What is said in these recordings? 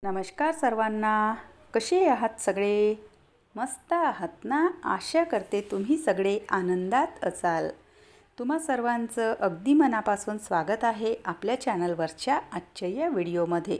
नमस्कार सर्वांना. कसे आहात सगळे? मस्त आहात ना? आशा करते तुम्ही सगळे आनंदात असाल. तुम्हा सर्वांचं अगदी मनापासून स्वागत आहे आपल्या चॅनलवरच्या आजच्या या व्हिडिओमध्ये.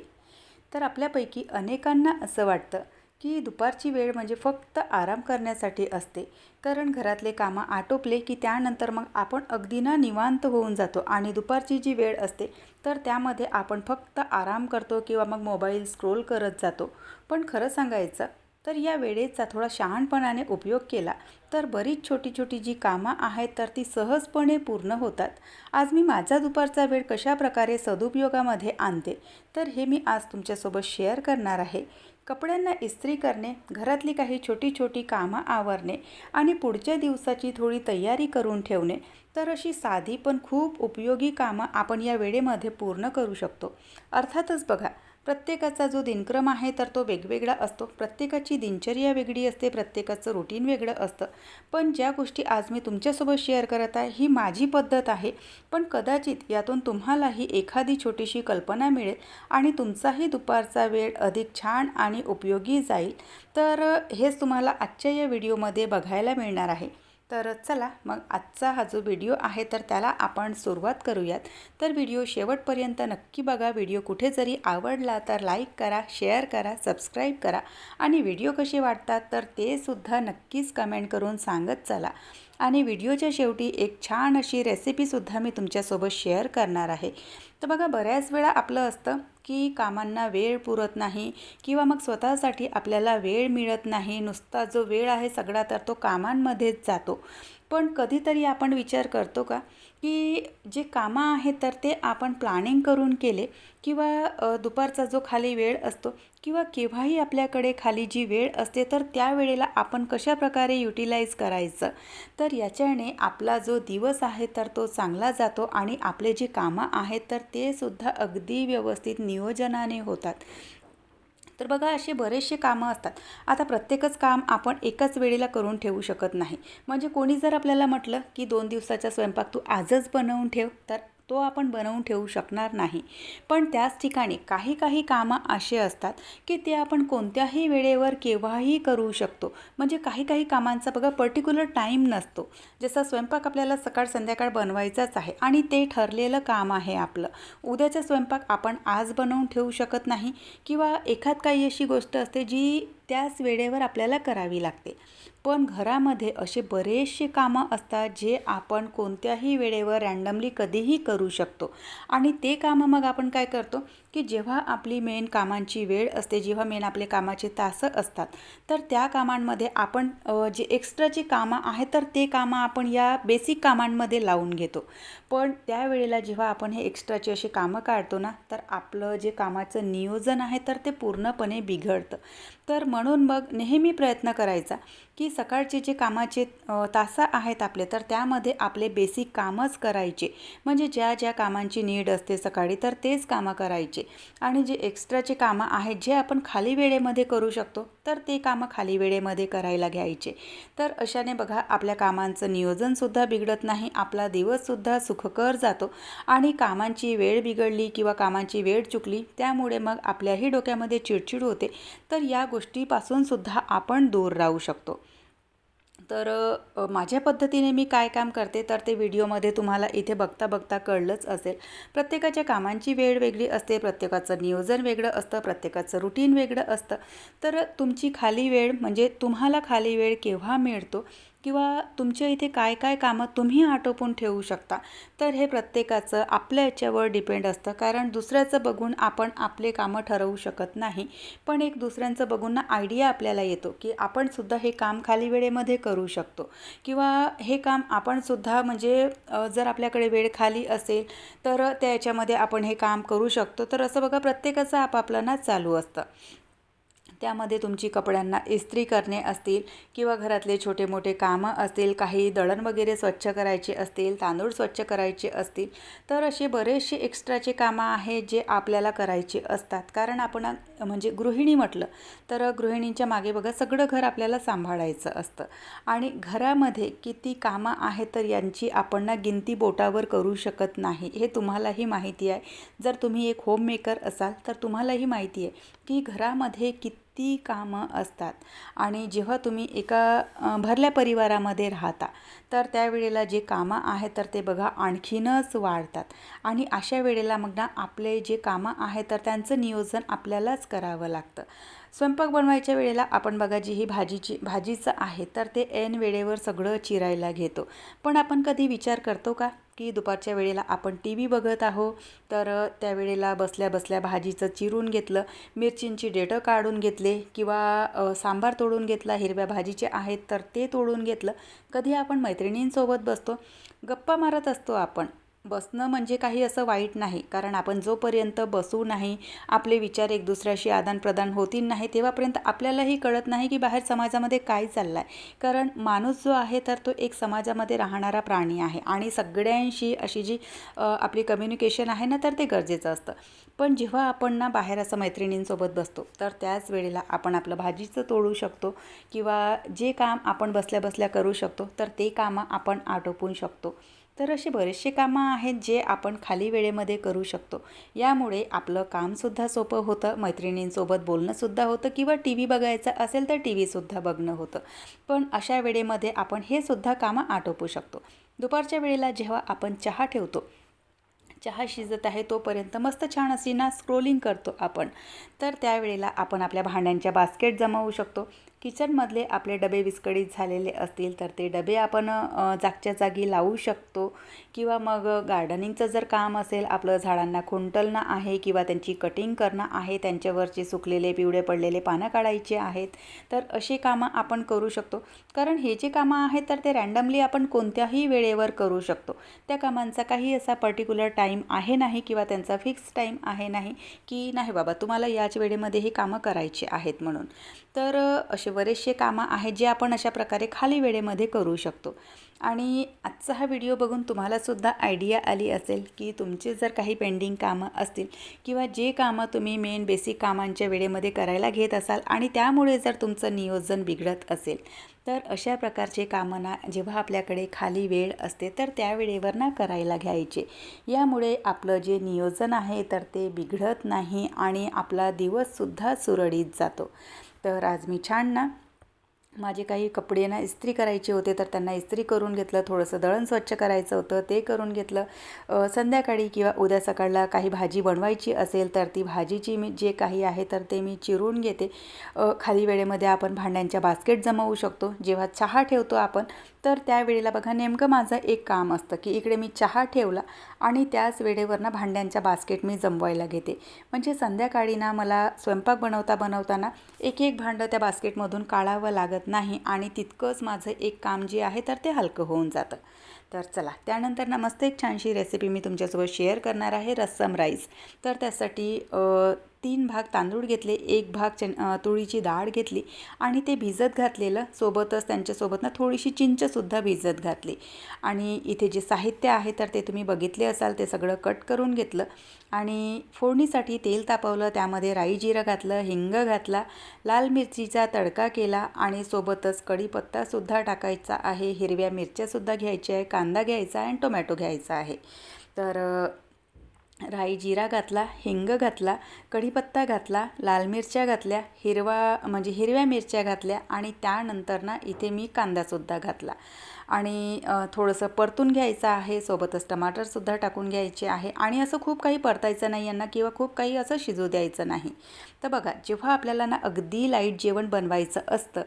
तर आपल्यापैकी अनेकांना असं वाटतं की दुपारची वेळ म्हणजे फक्त आराम करण्यासाठी असते, कारण घरातले कामं आटोपले की त्यानंतर मग आपण अगदी ना निवांत होऊन जातो आणि दुपारची जी वेळ असते तर त्यामध्ये आपण फक्त आराम करतो किंवा मग मोबाईल स्क्रोल करत जातो. पण खरं सांगायचं तर या वेळेचा थोडा शहाणपणाने उपयोग केला तर बरीच छोटी छोटी जी कामं आहेत तर ती सहजपणे पूर्ण होतात. आज मी माझा दुपारचा वेळ कशा प्रकारे सदुपयोगामध्ये आणते तर हे मी आज तुमच्यासोबत शेअर करणार आहे. कपड्यांना इस्त्री करणे, घरातली काही छोटी छोटी कामं आवरणे आणि पुढच्या दिवसाची थोडी तयारी करून ठेवणे, तर अशी साधी पण खूप उपयोगी कामं आपण या वेळेमध्ये पूर्ण करू शकतो. अर्थातच बघा, प्रत्येकाचा जो दिनक्रम आहे तर तो वेगवेगळा असतो. प्रत्येकाची दिनचर्या वेगळी असते, प्रत्येकाचं रुटीन वेगळं असतं. पण ज्या गोष्टी आज मी तुमच्यासोबत शेअर करत आहे ही माझी पद्धत आहे. पण कदाचित यातून तुम्हालाही एखादी छोटीशी कल्पना मिळेल आणि तुमचाही दुपारचा वेळ अधिक छान आणि उपयोगी जाईल. तर हेच तुम्हाला आजच्या या व्हिडिओमध्ये बघायला मिळणार आहे. तर चला मग आजचा हा जो व्हिडिओ आहे तर त्याला आपण सुरुवात करूयात. तर व्हिडिओ शेवटपर्यंत नक्की बघा. व्हिडिओ कुठे जरी आवडला तर लाईक करा, शेअर करा, सबस्क्राईब करा आणि व्हिडिओ कसे वाटतात तर ते सुद्धा नक्कीच कमेंट करून सांगत चला. आणि व्हिडिओच्या शेवटी एक छान अशी रेसिपीसुद्धा मी तुमच्यासोबत शेअर करणार आहे. तर बघा, बऱ्याच वेळा आपलं असतं की कामांना वेळ पुरत नाही किंवा मग स्वतःसाठी आपल्याला वेळ मिळत नाही. नुसता जो वेळ आहे सगळा तर तो कामांमध्येच जातो. पण कधीतरी आपण विचार करतो का की जे कामं आहेत तर ते आपण प्लॅनिंग करून केले किंवा दुपारचा जो खाली वेळ असतो किंवा केव्हाही आपल्याकडे खाली जी वेळ असते तर त्या वेळेला आपण कशाप्रकारे युटिलाइज करायचं, तर याच्याने आपला जो दिवस आहे तर तो चांगला जातो आणि आपले जे कामं आहेत तर ते सुद्धा अगदी व्यवस्थित नियोजनाने होतात. तर बघा, असे बरेचसे कामं असतात. आता प्रत्येकच काम आपण एकाच वेळेला करून ठेवू शकत नाही. म्हणजे कोणी जर आपल्याला म्हटलं की 2 दिवसाचा स्वयंपाक तू आजच बनवून ठेव, तर तो आपण बनवून ठेवू शकणार नाही. पण त्याच ठिकाणी काही काही कामं असे असतात की ते आपण कोणत्याही वेळेवर केव्हाही करू शकतो. म्हणजे काही काही कामांचा बघा पर्टिक्युलर टाईम नसतो. जसं स्वयंपाक आपल्याला सकाळ संध्याकाळ बनवायचाच आहे आणि ते ठरलेलं काम आहे आपलं. उद्याचा स्वयंपाक आपण आज बनवून ठेवू शकत नाही किंवा एखाद काही अशी गोष्ट असते जी त्याच वेळेवर आपल्याला करावी लागते. पण घरामध्ये असे बरेचसे कामं असतात जे आपण कोणत्याही वेळेवर रँडमली कधीही करू शकतो. आणि ते कामं मग आपण काय करतो की जेव्हा आपली मेन कामांची वेळ असते, जेव्हा मेन आपले कामाचे तासं असतात, तर त्या कामांमध्ये आपण जे एक्स्ट्राची कामं आहेत तर ते कामं आपण या बेसिक कामांमध्ये लावून घेतो. पण त्यावेळेला जेव्हा आपण हे एक्स्ट्राची अशी कामं काढतो ना तर आपलं जे कामाचं नियोजन आहे तर ते पूर्णपणे बिघडतं. तर म्हणून मग नेहमी प्रयत्न करायचा की सकाळचे जे कामाचे तासं आहेत आपले तर त्यामध्ये आपले बेसिक कामच करायचे. म्हणजे ज्या ज्या कामांची नीड असते सकाळी तर तेच कामं करायचे आणि जे एक्स्ट्राचे कामं आहेत जे आपण खाली वेळेमध्ये करू शकतो तर ते कामं खाली वेळेमध्ये करायला घ्यायचे. तर अशाने बघा, आपल्या कामांचं नियोजनसुद्धा बिघडत नाही, आपला दिवससुद्धा सुखकर जातो आणि कामांची वेळ बिघडली किंवा कामांची वेळ चुकली त्यामुळे मग आपल्याही डोक्यामध्ये चिडचिड होते. तर या गोष्टीपासून सुद्धा आपण दूर राहू शकतो. तर माझ्या पद्धतीने मी काय काम करते तर ते व्हिडिओमध्ये तुम्हाला इथे बघता बघता कळलंच असेल. प्रत्येकाच्या कामांची वेळ वेगळी असते, प्रत्येकाचं नियोजन वेगळं असतं, प्रत्येकाचं रुटीन वेगळं असतं. तर तुमची खाली वेळ म्हणजे तुम्हाला खाली वेळ केव्हा मिळतो किंवा तुमच्या इथे काय काय कामं तुम्ही आटोपून ठेवू शकता, तर हे प्रत्येकाचं आपल्या याच्यावर डिपेंड असतं. कारण दुसऱ्याचं बघून आपण आपले कामं ठरवू शकत नाही. पण एक दुसऱ्यांचं बघून ना आयडिया आपल्याला येतो की आपण सुद्धा हे काम खाली वेळेमध्ये करू शकतो किंवा हे काम आपण सुद्धा म्हणजे जर आपल्याकडे वेळ खाली असेल तर त्या याच्यामध्ये आपण हे काम करू शकतो. तर असं बघा, प्रत्येकाचं आपापलं ना चालू असतं. त्यामध्ये तुमची कपड्यांना इस्त्री करणे असतील किंवा घरातले छोटे मोठे कामं असतील, काही दळण वगैरे स्वच्छ करायचे असतील, तांदूळ स्वच्छ करायचे असतील, तर असे बरेचसे एक्स्ट्राचे कामं आहेत जे आपल्याला करायचे असतात. कारण आपण म्हणजे गृहिणी म्हटलं तर गृहिणींच्या मागे बघा सगळं घर आपल्याला सांभाळायचं असतं आणि घरामध्ये किती कामं आहेत तर यांची आपण ना गिनती बोटावर करू शकत नाही. हे तुम्हालाही माहिती आहे. जर तुम्ही एक होममेकर असाल तर तुम्हालाही माहिती आहे की घरामध्ये किती कामं असतात आणि जेव्हा तुम्ही एका भरल्या परिवारामध्ये राहता तर त्यावेळेला जे कामं आहेत तर ते बघा आणखीनच वाढतात आणि अशा वेळेला मग ना आपले जे कामं आहेत तर त्यांचं नियोजन आपल्यालाच करावं लागतं. स्वयंपाक बनवायच्या वेळेला आपण बघा जी ही भाजीचं आहे तर ते ऐन वेळेवर सगळं चिरायला घेतो. पण आपण कधी विचार करतो का की दुपारच्या वेळेला आपण टी व्ही बघत आहो तर त्यावेळेला बसल्या बसल्या भाजीचं चिरून घेतलं, मिरचींची देठं काढून घेतले किंवा सांबार तोडून घेतला, हिरव्या भाजीचे आहेत तर ते तोडून घेतलं. कधी आपण मैत्रिणींसोबत बसतो, गप्पा मारत असतो आपण. बसणं म्हणजे काही असं वाईट नाही, कारण आपण जोपर्यंत बसू नाही, आपले विचार एक दुसऱ्याशी आदानप्रदान होतील नाही, तेव्हापर्यंत आपल्यालाही कळत नाही की बाहेर समाजामध्ये काय चाललं आहे. कारण माणूस जो आहे तर तो एक समाजामध्ये राहणारा प्राणी आहे आणि सगळ्यांशी अशी जी आपली कम्युनिकेशन आहे ना तर ते गरजेचं असतं. पण जेव्हा आपण ना बाहेर असं मैत्रिणींसोबत बसतो तर त्याच वेळेला आपण आपलं भाजीचं तोडू शकतो किंवा जे काम आपण बसल्या बसल्या करू शकतो तर ते कामं आपण आटोपून शकतो. तर असे बरेचसे कामं आहेत जे आपण खाली वेळेमध्ये करू शकतो. यामुळे आपलं कामसुद्धा सोपं होतं, मैत्रिणींसोबत बोलणंसुद्धा होतं किंवा टी व्ही बघायचं असेल तर टी व्हीसुद्धा बघणं होतं. पण अशा वेळेमध्ये आपण हे सुद्धा कामं आटोपू शकतो. दुपारच्या वेळेला जेव्हा आपण चहा ठेवतो, चहा शिजत आहे तोपर्यंत मस्त छान अशी ना स्क्रोलिंग करतो आपण, तर त्यावेळेला आपण आपल्या भांड्यांच्या बास्केट जमवू शकतो. किचनमधले आपले डबे विस्कळीत झालेले असतील तर ते डबे आपण जागच्या जागी लावू शकतो किंवा मग गार्डनिंगचं जर काम असेल, आपलं झाडांना खुंटलणं आहे किंवा त्यांची कटिंग करणं आहे, त्यांच्यावरचे सुकलेले पिवळे पडलेले पानं काढायचे आहेत, तर अशी कामं आपण करू शकतो. कारण हे जे कामं आहेत तर ते रँडमली आपण कोणत्याही वेळेवर करू शकतो. त्या कामांचा काही असा पर्टिक्युलर टाईम आहे नाही किंवा त्यांचा फिक्स टाईम आहे नाही की नाही बाबा तुम्हाला याच वेळेमध्ये ही कामं करायची आहेत म्हणून. तर असे बरेचसे कामं आहेत जे आपण अशा प्रकारे खाली वेळेमध्ये करू शकतो. आणि आजचा हा व्हिडिओ बघून तुम्हालासुद्धा आयडिया आली असेल की तुमचे जर काही पेंडिंग कामं असतील किंवा जे कामं तुम्ही मेन बेसिक कामांच्या वेळेमध्ये करायला घेत असाल आणि त्यामुळे जर तुमचं नियोजन बिघडत असेल तर अशा प्रकारचे कामं ना जेव्हा आपल्याकडे खाली वेळ असते तर त्या वेळेवर ना करायला घ्यायचे. यामुळे आपलं जे नियोजन आहे तर ते बिघडत नाही आणि आपला दिवससुद्धा सुरळीत जातो. तर आज मी छान ना माझे काही कपडे ना इस्त्री करायचे होते तर त्यांना इस्त्री करून घेतलं, थोडंसं दळण स्वच्छ करायचं होतं ते करून घेतलं. संध्याकाळी किंवा उद्या सकाळला काही भाजी बनवायची असेल तर ती भाजीची मी जे काही आहे तर ते मी चिरून घेते. खाली वेळेमध्ये आपण भांड्यांच्या बास्केट जमवू शकतो. जेव्हा चहा ठेवतो आपण तर त्यावेळेला बघा नेमकं माझं एक काम असतं की इकडे मी चहा ठेवला आणि त्याच वेळेवर ना भांड्यांच्या बास्केट मी जमवायला घेते. म्हणजे संध्याकाळी ना मला स्वयंपाक बनवताना एक एक भांडं त्या बास्केटमधून काढावं लागत नाही आणि तितकंच माझं एक काम जे आहे तर ते हलकं होऊन जातं. तर चला त्यानंतर ना मस्त एक छानशी रेसिपी मी तुमच्यासोबत शेअर करणार आहे, रस्सम राईस. तर त्यासाठी 3 भाग तांदूळ घेतले, 1 भाग तुरीची डाळ घेतली आणि ते भिजत घातलेलं, सोबतच त्यांच्यासोबत ना थोडीशी चिंचसुद्धा भिजत घातली. आणि इथे जे साहित्य आहे तर ते तुम्ही बघितले असाल, ते सगळं कट करून घेतलं आणि फोडणीसाठी तेल तापवलं, त्यामध्ये राई जिरं घातलं, हिंग घातला, लाल मिरचीचा तडका केला आणि सोबतच कढीपत्तासुद्धा टाकायचा आहे, हिरव्या मिरच्यासुद्धा घ्यायच्या आहे, कांदा घ्यायचा आहे आणि टोमॅटो घ्यायचा आहे. तर राई जिरा घातला, हिंग घातला, कढीपत्ता घातला, लाल मिरच्या घातल्या, हिरव्या मिरच्या घातल्या आणि त्यानंतर ना इथे मी कांदासुद्धा घातला आणि थोडंसं परतून घ्यायचं आहे. सोबतच टमाटरसुद्धा टाकून घ्यायचे आहे आणि असं खूप काही परतायचं नाही यांना किंवा खूप काही असं शिजू द्यायचं नाही. तर बघा जेव्हा आपल्याला ना अगदी लाईट जेवण बनवायचं असतं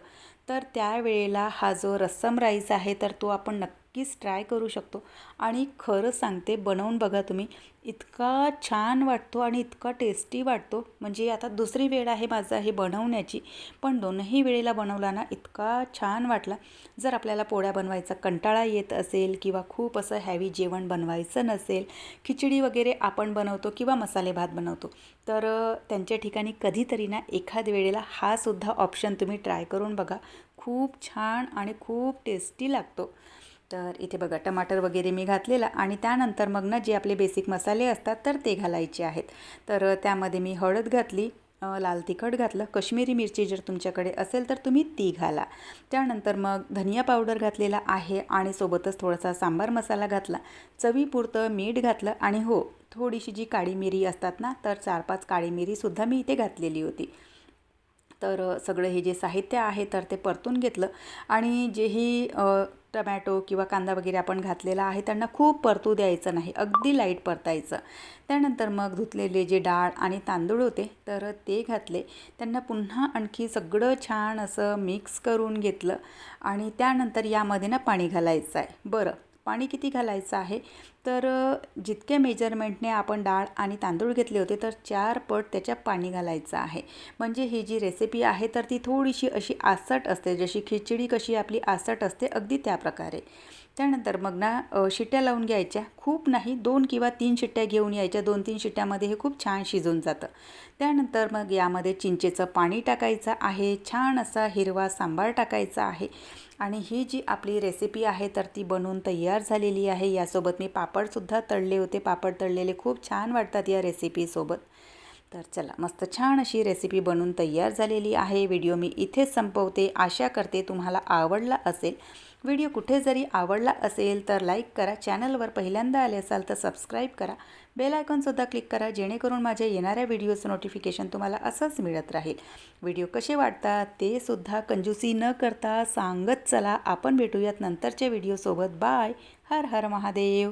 तर त्यावेळेला हा जो रस्सम राईस आहे तर तो आपण नक्कीच ट्राय करू शकतो. आणि खरं सांगते, बनवून बघा तुम्ही, इतका छान वाटतो आणि इतका टेस्टी वाटतो. म्हणजे आता दुसरी वेळ आहे माझा हे बनवण्याची, पण दोनही वेळेला बनवला ना इतका छान वाटला. जर आपल्याला पोळ्या बनवायचा कंटाळा येत असेल किंवा खूप असं हॅवी जेवण बनवायचं नसेल, खिचडी वगैरे आपण बनवतो किंवा मसाले भात बनवतो, तर त्यांच्या ठिकाणी कधीतरी ना एखाद वेळेला हा सुद्धा ऑप्शन तुम्ही ट्राय करून बघा. खूप छान आणि खूप टेस्टी लागतो. तर इथे बघा टमाटर वगैरे मी घातलेला आणि त्यानंतर मग ना जे आपले बेसिक मसाले असतात तर ते घालायचे आहेत. तर त्यामध्ये मी हळद घातली, लाल तिखट घातलं, कश्मीरी मिरची जर तुमच्याकडे असेल तर तुम्ही ती घाला. त्यानंतर मग धनिया पावडर घातलेला आहे आणि सोबतच थोडासा सांबार मसाला घातला, चवीपुरतं मीठ घातलं आणि हो, थोडीशी जी काळी मिरी असतात ना, तर 4-5 काळी मिरीसुद्धा मी इथे घातलेली होती. तर सगळं हे जे साहित्य आहे तर ते परतून घेतलं आणि जेही टमॅटो किंवा कांदा वगैरे आपण घातलेला आहे त्यांना खूप परतू द्यायचं नाही, अगदी लाईट परतायचं. त्यानंतर मग धुतलेले जे डाळ आणि तांदूळ होते तर ते घातले. त्यांना पुन्हा आणखी सगळं छान असं मिक्स करून घेतलं आणि त्यानंतर यामध्ये ना पाणी घालायचं आहे. बरं, पाणी किती घालायचं आहे, तर जितके मेजरमेंटने आपण डाळ आणि तांदूळ घेतले होते तर 4 पट त्याच्या पाणी घालायचं आहे. म्हणजे ही जी रेसिपी आहे तर ती थोडीशी अशी आसट असते, जशी खिचडी कशी आपली आसट असते अगदी त्या प्रकारे. त्यानंतर मग ना शिट्ट्या लावून घ्यायच्या, खूप नाही, 2 किंवा 3 शिट्ट्या घेऊन यायच्या. 2-3 शिट्ट्यामध्ये हे खूप छान शिजून जातं. त्यानंतर मग यामध्ये चिंचेचं पाणी टाकायचं आहे, छान असा हिरवा सांबार टाकायचा आहे आणि ही जी आपली रेसिपी आहे तर ती बनवून तयार झालेली आहे. यासोबत मी पापडसुद्धा तळले होते. पापड तळलेले खूप छान वाटतात या रेसिपीसोबत. तर चला, मस्त छान अशी रेसिपी बनवून तयार झालेली आहे. व्हिडिओ मी इथेच संपवते. आशा करते तुम्हाला आवडला असेल. व्हिडिओ कुठे जरी आवडला असेल तर लाईक करा. चॅनलवर पहिल्यांदा आले असाल तर सबस्क्राईब करा. बेल आयकॉनसुद्धा क्लिक करा, जेणेकरून माझ्या येणाऱ्या व्हिडिओचं नोटिफिकेशन तुम्हाला असंच मिळत राहील. व्हिडिओ कसे वाटतात ते सुद्धा कंजूसी न करता सांगत चला. आपण भेटूयात नंतरच्या व्हिडिओसोबत. बाय. हर हर महादेव.